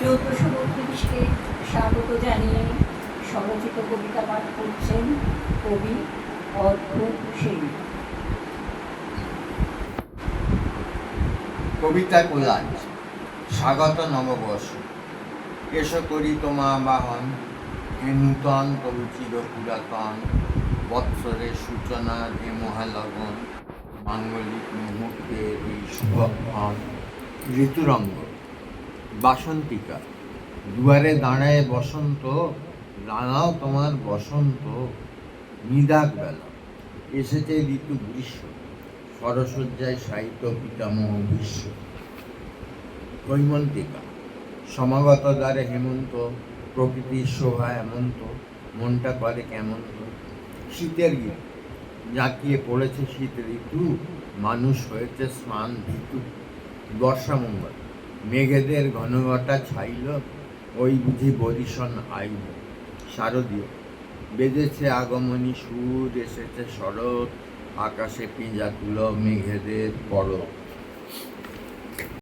চৌদ্দশো 32কে স্বাগত জানিয়ে স্বরচিত কবিতা পাঠ করছেন কবি অদ্ভুত সেন। কবিতা কোলাজ। স্বাগত নববর্ষ, এসো করি তোমা বাহন, এ নূতন তবু চির পুরাতন বৎসরের সূচনা এ মহালগন, মাঙ্গলিক মুহূর্তের এই শুভক্ষণ। ঋতুরঙ্গ। বাসন্তিকা। দুয়ারে দাঁড়ায় বসন্ত, দাঁড়াও তোমার বসন্ত। নিদাক বেলা, এসেছে ঋতু গ্রীষ্ম, সরসজ্জায় সাহিত্য পিতামহ বিশ্ব। হৈমন্তিকা। সমাগত দ্বারে হেমন্ত, প্রকৃতির শোভা এমন্ত, মনটা করে কেমন তো। শীতের গীত। জাঁকিয়ে পড়েছে শীত ঋতু, মানুষ হয়েছে স্নান ভীতু। বর্ষামঙ্গল। মেঘেদের ঘনঘটা ছাইল, ওই বুঝি বরিশন আইল। শারদীয়। বেজেছে আগমনী সুর, এসেছে শরৎ, আকাশে পিঁজা তুলো মেঘেদের পরত।